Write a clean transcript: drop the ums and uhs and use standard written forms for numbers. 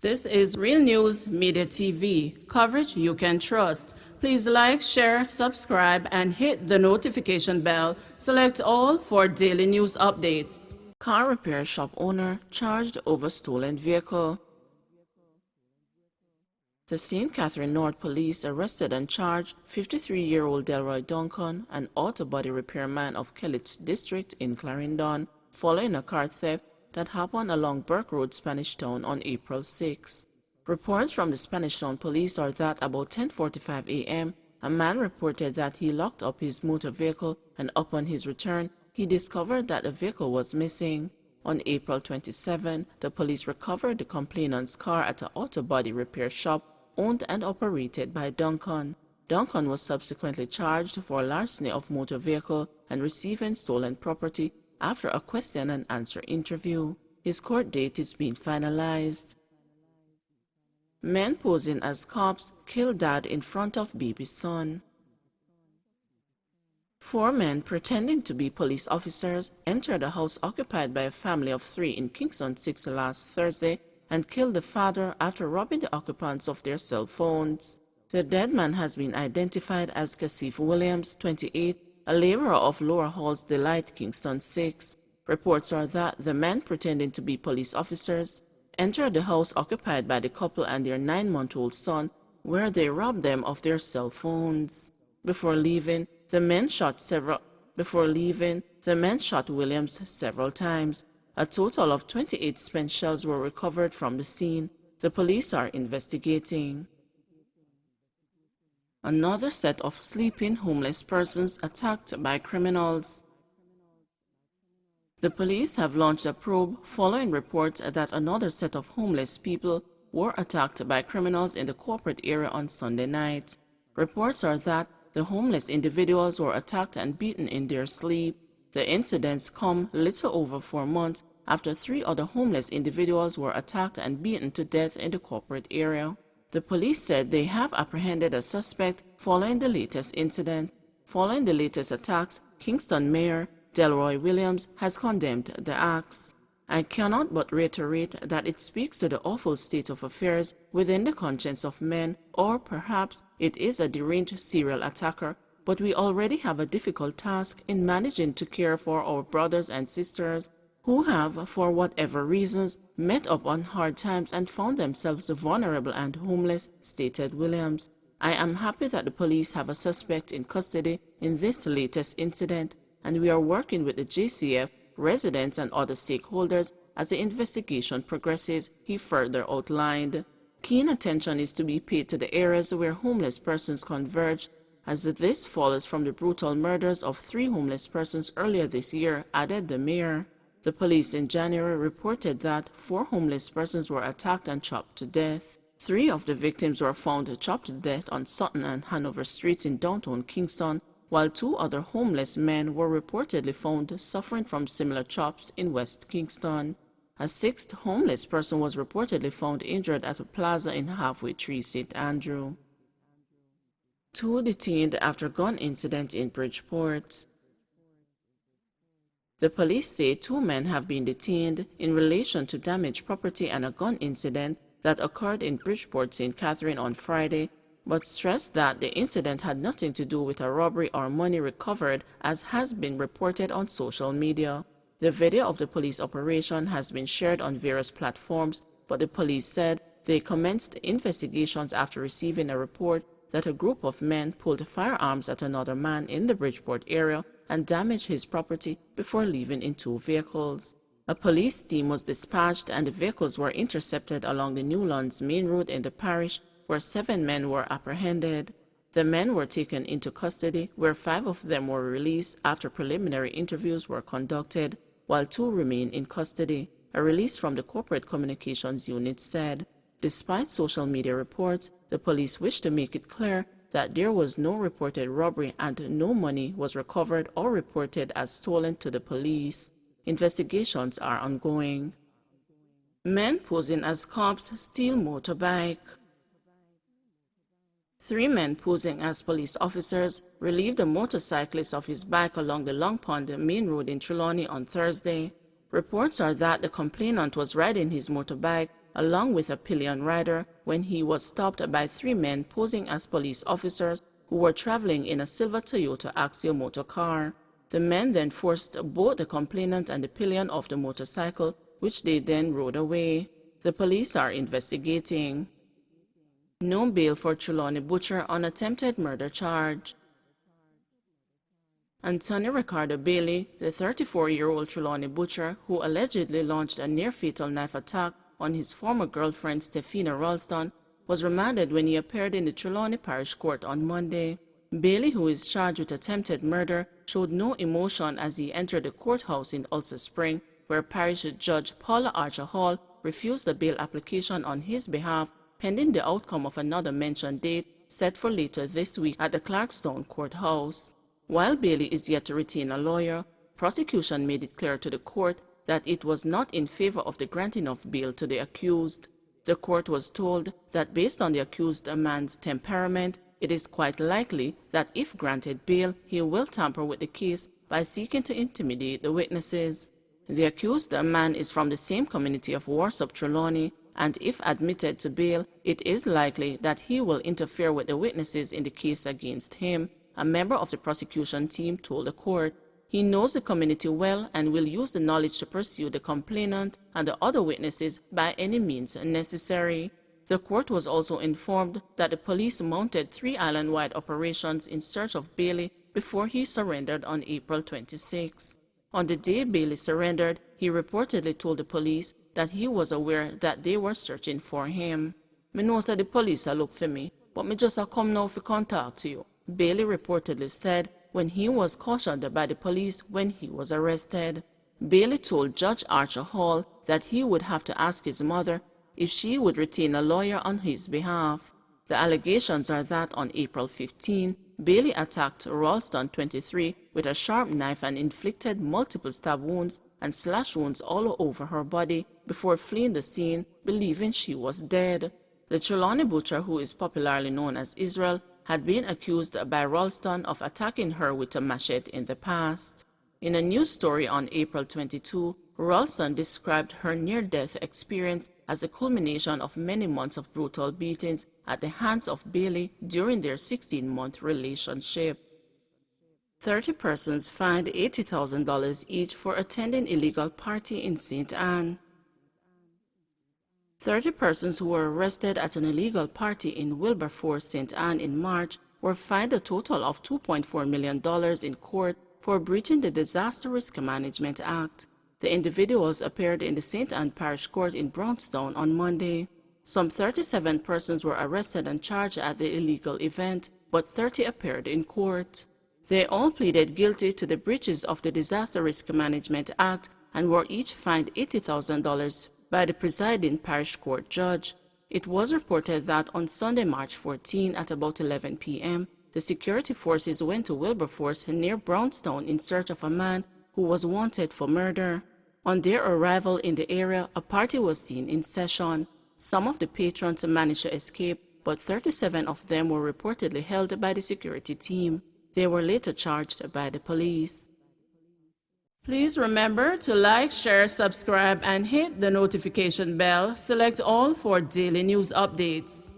This is Real News Media TV, coverage you can trust. Please like, share, subscribe, and hit the notification bell. Select all for daily news updates. Car repair shop owner charged over stolen vehicle. The St. Catherine North Police arrested and charged 53-year-old Delroy Duncan, an auto body repairman of Kellett District in Clarendon, following a car theft that happened along Burke Road, Spanish Town on April 6. Reports from the Spanish Town Police are that about 10:45 a.m., a man reported that he locked up his motor vehicle and upon his return, he discovered that the vehicle was missing. On April 27, the police recovered the complainant's car at an auto body repair shop owned and operated by Duncan. Duncan was subsequently charged for larceny of motor vehicle and receiving stolen property after a question and answer interview. His court date is being finalized. Men posing as cops kill dad in front of baby son. 4 men pretending to be police officers entered a house occupied by a family of 3 in Kingston 6 last Thursday and killed the father after robbing the occupants of their cell phones. The dead man has been identified as Casif Williams, 28, a laborer of Lower Hall's Delight, Kingston 6. Reports are that the men pretending to be police officers entered the house occupied by the couple and their 9-month-old son, where they robbed them of their cell phones. Before leaving, the men shot Williams several times. A total of 28 spent shells were recovered from the scene. The police are investigating. Another set of sleeping homeless persons attacked by criminals. The police have launched a probe following reports that another set of homeless people were attacked by criminals in the corporate area on Sunday night. Reports are that the homeless individuals were attacked and beaten in their sleep. The incidents come little over 4 months after 3 other homeless individuals were attacked and beaten to death in the corporate area. The police said they have apprehended a suspect following the latest incident. Following the latest attacks, Kingston Mayor Delroy Williams has condemned the acts. I cannot but reiterate that it speaks to the awful state of affairs within the conscience of men, or perhaps it is a deranged serial attacker, but we already have a difficult task in managing to care for our brothers and sisters who have, for whatever reasons, met up on hard times and found themselves vulnerable and homeless, stated Williams. I am happy that the police have a suspect in custody in this latest incident, and we are working with the JCF, residents and other stakeholders as the investigation progresses, he further outlined. Keen attention is to be paid to the areas where homeless persons converge, as this follows from the brutal murders of 3 homeless persons earlier this year, added the mayor. The police in January reported that 4 homeless persons were attacked and chopped to death. 3 of the victims were found chopped to death on Sutton and Hanover Streets in downtown Kingston, while 2 other homeless men were reportedly found suffering from similar chops in West Kingston. A 6th homeless person was reportedly found injured at a plaza in Halfway Tree, St. Andrew. 2 detained after gun incident in Bridgeport. The police say 2 men have been detained in relation to damaged property and a gun incident that occurred in Bridgeport, St. Catherine on Friday, but stressed that the incident had nothing to do with a robbery or money recovered, as has been reported on social media. The video of the police operation has been shared on various platforms, but the police said they commenced investigations after receiving a report that a group of men pulled firearms at another man in the Bridgeport area and damaged his property before leaving in 2 vehicles. A police team was dispatched and the vehicles were intercepted along the Newlands main road in the parish, where 7 men were apprehended. The men were taken into custody, where 5 of them were released after preliminary interviews were conducted, while 2 remain in custody, a release from the Corporate Communications Unit said. Despite social media reports, the police wished to make it clear that there was no reported robbery and no money was recovered or reported as stolen to the police. Investigations are ongoing. Men posing as cops steal motorbike. 3 men posing as police officers relieved a motorcyclist of his bike along the Long Pond main road in Chulani on Thursday. Reports are that the complainant was riding his motorbike along with a pillion rider when he was stopped by 3 men posing as police officers who were traveling in a silver Toyota Axio motor car. The men then forced both the complainant and the pillion off the motorcycle, which they then rode away. The police are investigating. No bail for Chulani Butcher on attempted murder charge. Anthony Ricardo Bailey, the 34-year-old Chulani Butcher, who allegedly launched a near-fatal knife attack on his former girlfriend Stefina Ralston, was remanded when he appeared in the Chulani Parish Court on Monday. Bailey, who is charged with attempted murder, showed no emotion as he entered the courthouse in Ulster Spring, where Parish Judge Paula Archer Hall refused the bail application on his behalf, pending the outcome of another mentioned date set for later this week at the Clarkstown Courthouse. While Bailey is yet to retain a lawyer, prosecution made it clear to the court that it was not in favor of the granting of bail to the accused. The court was told that based on the accused man's temperament, it is quite likely that if granted bail, he will tamper with the case by seeking to intimidate the witnesses. The accused man is from the same community of Warsop Trelawney, and if admitted to bail, it is likely that he will interfere with the witnesses in the case against him, a member of the prosecution team told the court. He knows the community well and will use the knowledge to pursue the complainant and the other witnesses by any means necessary. The court was also informed that the police mounted 3 island-wide operations in search of Bailey before he surrendered on April 26. On the day Bailey surrendered, he reportedly told the police that he was aware that they were searching for him. "Me know say the police a look for me, but me just a come now for contact to you," Bailey reportedly said when he was cautioned by the police when he was arrested. Bailey told Judge Archer Hall that he would have to ask his mother if she would retain a lawyer on his behalf. The allegations are that on April 15, Bailey attacked Ralston, 23, with a sharp knife and inflicted multiple stab wounds and slash wounds all over her body before fleeing the scene, believing she was dead. The Chulani Butcher, who is popularly known as Israel, had been accused by Ralston of attacking her with a machete in the past. In a news story on April 22, Ralston described her near-death experience as a culmination of many months of brutal beatings at the hands of Bailey during their 16-month relationship. 30 persons fined $80,000 each for attending illegal party in St. Anne. 30 persons who were arrested at an illegal party in Wilberforce, St. Anne in March were fined a total of $2.4 million in court for breaching the Disaster Risk Management Act. The individuals appeared in the St. Anne Parish Court in Brownstown on Monday. Some 37 persons were arrested and charged at the illegal event, but 30 appeared in court. They all pleaded guilty to the breaches of the Disaster Risk Management Act and were each fined $80,000 by the presiding parish court judge. It was reported that on Sunday, March 14 at about 11 p.m., the security forces went to Wilberforce near Brownstown in search of a man who was wanted for murder. On their arrival in the area, a party was seen in session. Some of the patrons managed to escape, but 37 of them were reportedly held by the security team. They were later charged by the police. Please remember to like, share, subscribe, and hit the notification bell. Select all for daily news updates.